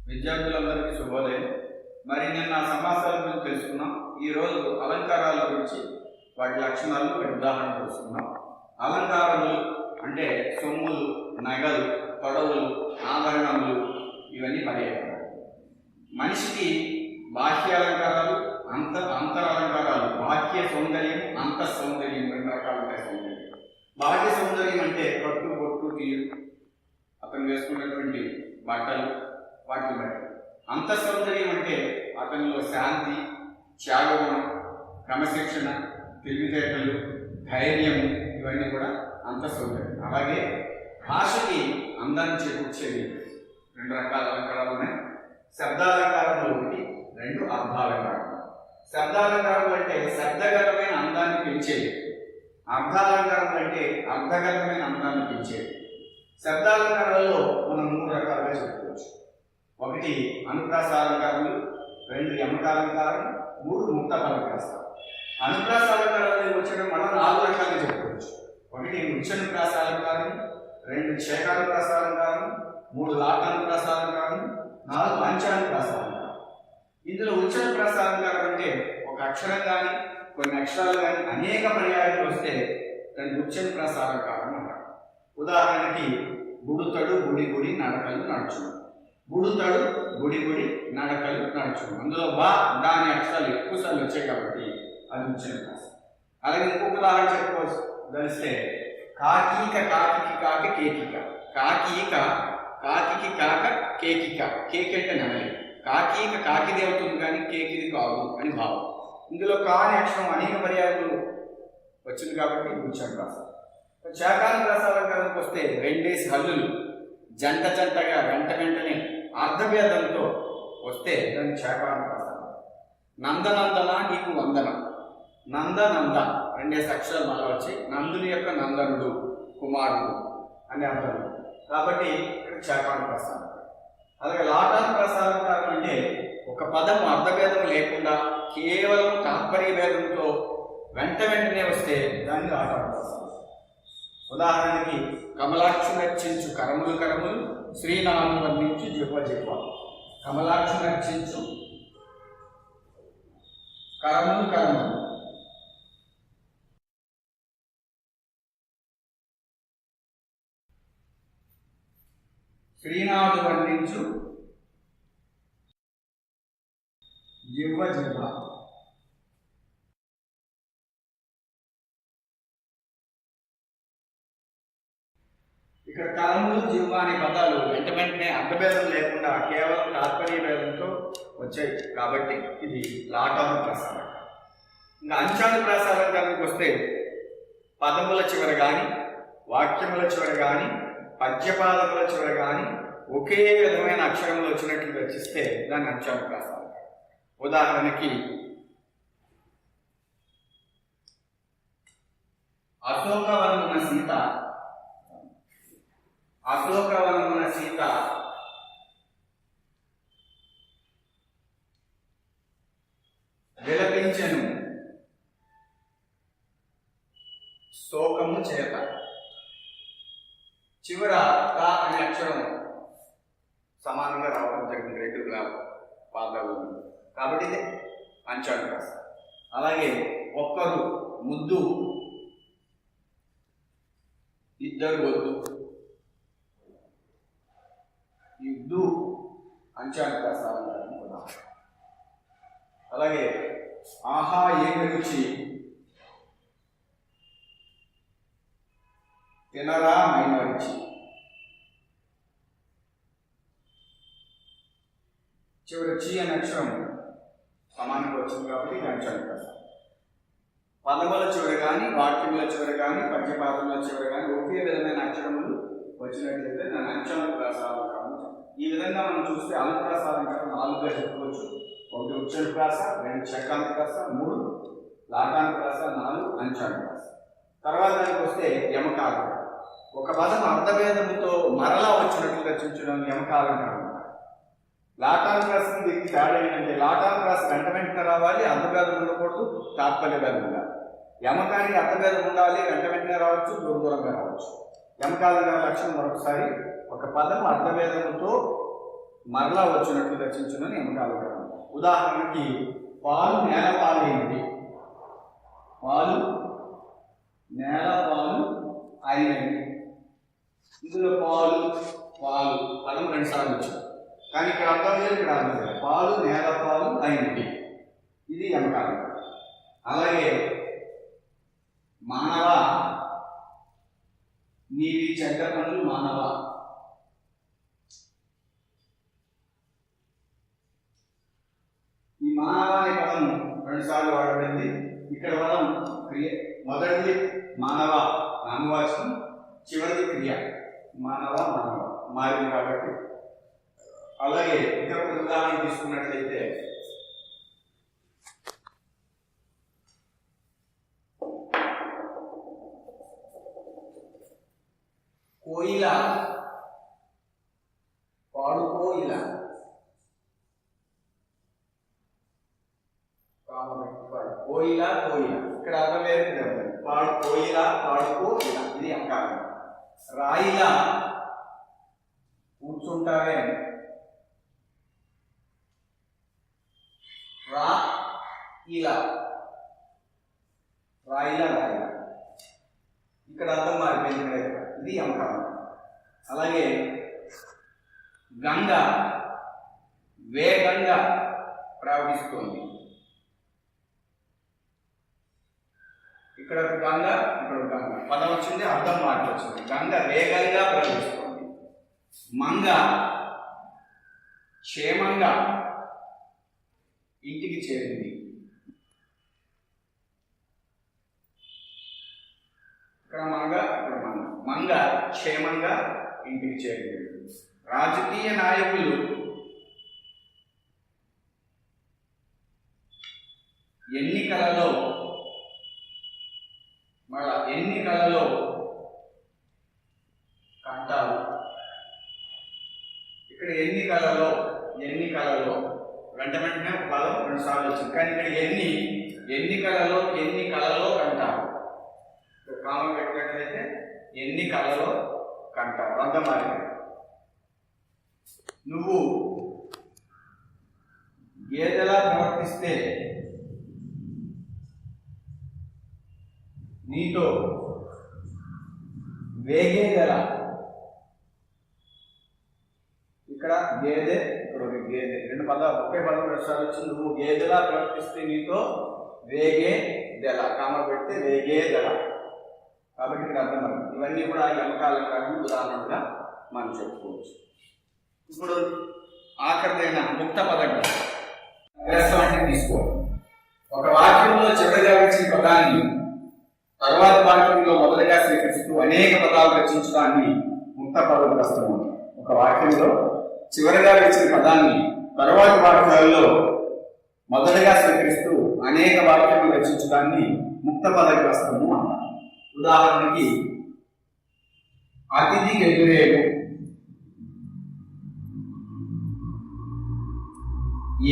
విద్యార్థులందరికీ శుభోదయం. మరి నిన్న సమాసాల గురించి తెలుసుకున్నాం. ఈరోజు అలంకారాల గురించి వాటి లక్షణాలు వాటి ఉదాహరణ తెలుసుకున్నాం. అలంకారములు అంటే సొమ్ములు, నగలు, తొడవులు, ఆభరణములు ఇవన్నీ పర్యాయపడాలి. మనిషికి బాహ్య అలంకారాలు, అంతర అలంకారాలు, బాహ్య సౌందర్యం, అంతః సౌందర్యం, రెండు రకాలు ఉంటాయి సౌందర్యం. బాహ్య సౌందర్యం అంటే కట్టు, బొట్టు, తీరు, అతను వేసుకున్నటువంటి బట్టలు, వాటిని బట్టి. అంతః సౌందర్యం అంటే అతనిలో శాంతి, త్యాగగుణం, క్రమశిక్షణ, తెలివితేటలు, ధైర్యము, ఇవన్నీ కూడా అంతః సౌందర్యం. అలాగే భాషకి అందాన్ని చేకూర్చేది రెండు రకాల అలంకారాలు ఉన్నాయి. శబ్దాలంకారములు ఒకటి, రెండు అర్థాలంకారం. శబ్దాలంకారం అంటే శబ్దగతమైన అందాన్ని పెంచేది. అర్థాలంకారం అంటే అర్థగతమైన అందాన్ని పెంచేది. శబ్దాలంకారాలలో మనం మూడు రకాలుగా చెప్పుకోవచ్చు. ఒకటి అనుప్రాస అలంకారములు, రెండు యమకాలంకారం, మూడు ముక్త పదప్రాసాలు. అనుప్రాస అలంకారాలు వచ్చడం మనం నాలుగు రకాలుగా చెప్పుకోవచ్చు. ఒకటి ఉచ్చనుప్రాస అలంకారం, రెండు చేకానుప్రాస అలంకారం, మూడు లాటానుప్రాస అలంకారం, నాలుగు అంచానుప్రాస అలంకారం. ఇందులో ఉచ్చనుప్రాస అలంకారం అంటే ఒక అక్షరం కానీ కొన్ని అక్షరాలు కానీ అనేక పర్యాయాలు వస్తే దాన్ని ఉచ్చనుప్రాస అలంకారం అంటారు. ఉదాహరణకి బుడుతడు, గుడి గుడి, నడకలు, నడుచుడు. బుడుతడు, గుడి గుడి, నడకలు, నడుచుడు. అందులో బా, డా అనే అక్షరాలు ఎక్కువసార్లు వచ్చాయి కాబట్టి అది ఉచ్చనుప్రాస. అలాగే ఇంకొక ఉదాహరణ చెప్పుకోవచ్చు తెలిస్తే కాకీక, కాకికి కాక, కేకిక. కాకీక, కాకికి కాక, కేకిక. కేకి అంటే నడలి. కాకీక కాకిది అవుతుంది కానీ కేకిది కాదు అని భావం. ఇందులో కా అనే అక్షరం అనేక పర్యాయాలు వచ్చింది కాబట్టి ఉచ్చనుప్రాస. శాకానుప్రాస అలంకారానికి వస్తే రెండేసి హల్లులు జంట జంటగా వెంట వెంటనే అర్ధభేదంతో వస్తే దాన్ని శాకానుప్రాస. నందనందన నీకు వందనం. నందనంద రెండేసి అక్షరాలు మళ్ళీ వచ్చి నందుని యొక్క నందనుడు, కుమారుడు అని అర్థం. కాబట్టి ఇక్కడ శాకానుప్రాస. అలాగే లాటానుప్రాస అలంకారం అంటే ఒక పదం అర్ధభేదం లేకుండా కేవలం తాత్పర్య భేదంతో వెంట వెంటనే వస్తే దాన్ని లాటానుప్రాస. ఉదాహరణకి కమలాక్షు నర్చించు కరములు కరములు, శ్రీనామం వర్ణించు జిహ్వ జిహ్వ. కమలాక్షు నర్చించు కరములు కరములు, శ్రీనాథు వర్ణించు జిహ్వ జిహ్వ. ఇక్కడ కరములు, జిహ్వ అనే పదాలు వెంట వెంటనే అర్థభేదం లేకుండా కేవలం తాత్పర్య భేదంతో వచ్చాయి కాబట్టి ఇది లాటానుప్రాస. ఇంకా అంచానుప్రాస అలంకారానికి వస్తే పదముల చివర కానీ, వాక్యముల చివర కానీ, పద్యపాదముల చివర కానీ ఒకే విధమైన అక్షరంలో వచ్చినట్లు రచిస్తే దాన్ని అంచానుప్రాస అలంకారం. ఉదాహరణకి అశోకవనమున సీత, అశోకవనమున సీత విలపించెను శోకము చేత. చివర క అనే అక్షరం సమానంగా రావడం జరిగింది రెండు పాదాలు కాబట్టి ఇది అంచానుప్రాస. అలాగే ఒక్కరు, ముద్దు, ఇద్దరు వద్దు, యుద్ధు అంచానుప్రాస అలంకారం కూడా. అలాగే ఆహా ఏమి రుచి, తినరా మైమరిచి. చివరి చి అనే అక్షరం సమానంగా వచ్చింది కాబట్టి ఇది అంచానుప్రాస. పదముల చివర కానీ, వాక్యముల చివర కానీ, పద్యపాదముల చివర కానీ ఒకే విధమైన అక్షరములు వచ్చినట్లయితే దాన్ని అంచానుప్రాస అలంకారం. ఈ విధంగా మనం చూస్తే అనుప్రాస అలంకారం నాలుగుగా చెప్పుకోవచ్చు. ఒకటి ఉచ్చనుప్రాస, రెండు చకానుప్రాస, మూడు లాటానుప్రాస, నాలుగు అంచానుప్రాస. తర్వాత దానికి వస్తే యమకాలంకారం. ఒక పదం అర్ధభేదముతో మరలా వచ్చినట్లు రచించడం యమకాలంకారం. లాటానుప్రాసకి దీనికి తేడా ఏంటంటే లాటానుప్రాస వెంట వెంటనే రావాలి, అర్ధభేదం ఉండకూడదు, తాత్పర్య భేదం ఉండాలి. యమకానికి అర్ధభేదం ఉండాలి, వెంట వెంటనే రావచ్చు, దూరంగా రావచ్చు. యమకాలంకార లక్షణం మరొకసారి ఒక పదం అర్ధభేదముతో మరలా వచ్చినట్లు రచించునని యమకాలంకారం. ఉదాహరణకి పాలు నేల పాలు ఏంటి? పాలు నేల పాలు అయినవి. ఇందులో పాలు పాలు పదం 2 సార్లు వచ్చింది, కానీ ఇక్కడ అర్థం లేదు, ఇక్కడ అర్థం లేదు. పాలు నేల పాలు అయినవి, ఇది యమకాలంకారం. అలాగే మానవ నీవి చెడ్డ పనులు మానవ. ఈ మానవ అనే పదం 2 సార్లు వాడబడింది. ఇక్కడ పదం క్రియ, మొదటిది మానవ నామవాచకం, చివరిది క్రియ మానవ మానవ మారింది కాబట్టి. అలాగే ఇంకొక ఉదాహరణ తీసుకున్నట్లయితే కోయిల పాడుకోయిల, కోయిల కోయిల, ఇక్కడ అర్థం లేదు. పాడు కోయిల పాడుకోయిల, ఇది యమకారం. రాయిల కూర్చుంటావే, రా ఇలా రాయిల రాయిల, ఇక్కడ అర్థం మారిపోయింది, ఇది యమకారం. అలాగే గంగ వేగంగా ప్రవహిస్తోంది, ఇక్కడ గంగ ఇక్కడ గంగ పదం వచ్చింది, అర్థం మాట వచ్చింది. గంగ వేగంగా ప్రవహిస్తోంది. మంగ క్షేమంగా ఇంటికి చేరింది, ఇక్కడ మంగ ఇక్కడ మంగ, మంగ క్షేమంగా ఇంటికి చేరింది. రాజకీయ నాయకులు ఎన్నికలలో కంటారు, ఇక్కడ ఎన్నికలలో వెంట వెంటనే పదం 2 సార్లు వచ్చింది, కానీ ఇక్కడ ఎన్నికలలో కంటారు. కామ పెట్టినట్లయితే ఎన్నికలలో కంటారు, అర్థం మారింది. నువ్వు గేదెలా ప్రవర్తిస్తే నీతో వేగేదెల, ఇక్కడ గేదె ఇక్కడ ఒక గేదె, 2 పదాలు ఒకే పదం 2 సార్లు వచ్చి. నువ్వు గేదెలా ప్రవర్తిస్తే నీతో వేగేదెల, కామ పెడితే వేగేదెల, కాబట్టి ఇక్కడ అర్థం. ఇవన్నీ కూడా యమకాలంకారం ఉదాహరణగా మనం చెప్పుకోవచ్చు. ఇప్పుడు ఆఖరిదైన ముక్త పదగ్రస్తం అంటే తీసుకోవాలి. ఒక వాక్యంలో చివరిగా వచ్చిన పదాన్ని తర్వాత వాక్యంలో మొదలుగా స్వీకరిస్తూ అనేక పదాలు రచించడాన్ని ముక్త పదగ్రస్తం అంటారు. ఒక వాక్యంలో చివరిగా వచ్చిన పదాన్ని తర్వాత వాక్యాల్లో మొదలుగా స్వీకరిస్తూ అనేక వాక్యాలు రచించడాన్ని ముక్త పదగ్రస్తము అంటారు. ఉదాహరణకి అతిథికి ఎదురేగు,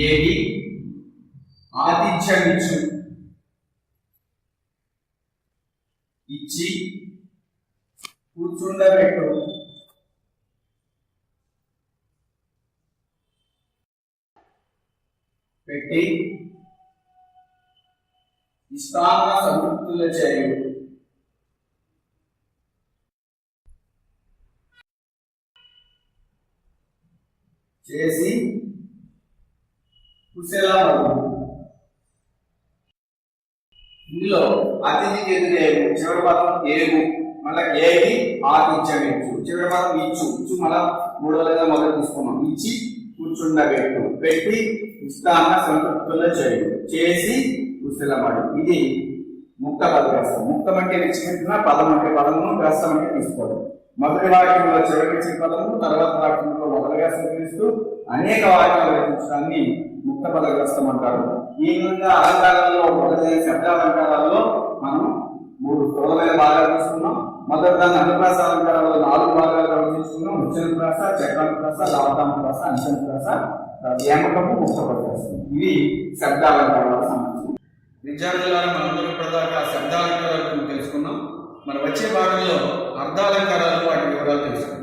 ఏది ఆతిథ్యమిచ్చు, ఇచ్చి కూర్చుండబెట్టు, పెట్టి ఇష్టాంగ సంతృప్తుల చేయు, చేసి కుశలమగు. ఇందులో అతిథికి ఎదురేగు చివరి పదం ఏగు, మళ్ళీ ఏగి ఆతిథ్యం ఇచ్చు, చివరి పదం ఇచ్చు, ఇచ్చు మళ్ళా 3వ లేదా మొదలు తీసుకున్నాం. ఇచ్చి కూర్చుండబెట్టు, పెట్టి ఇష్టాంగ సంతృప్తుల చేయు, చేసి కుశలమడు. ఇది ముక్త పదగ్రస్తం. ముక్తం అంటే విచ్చిపెట్టిన, పదం అంటే పదము, గ్రస్తం అంటే తీసుకోవడం. మొదటి వాక్యంలో చివరిచ్చిన పదము, తర్వాత వాక్యంలో మొదలుగా స్వీకరిస్తూ అనేక వాక్యాలు రచించడాన్ని ముక్త పదగ్రస్తం అంటారు. ఈ విధంగా అలంకారాల్లో మొదలైన శబ్దాలంకారాల్లో మనం 3 స్థూలమైన భాగాలు తీసుకున్నాం. మొదటి దాన్ని అనుప్రాస అలంకారాల్లో 4 భాగాలు తీసుకున్నాం. ఉచ్చనుప్రాస, చక్రానుప్రాస, లవతానుప్రాస, అంశనుప్రాస, ఏమకము, ముక్త పదగ్రస్తం. ఇవి శబ్దాలంకారాలకు సంబంధించి. విద్యార్థులను మనందరూ ప్రధాన శబ్దాలంకారాలను తెలుసుకున్నాం. మన వచ్చే భాగంలో అర్థాలంకారాలు వాటి వివరాలు తెలుసుకున్నాం.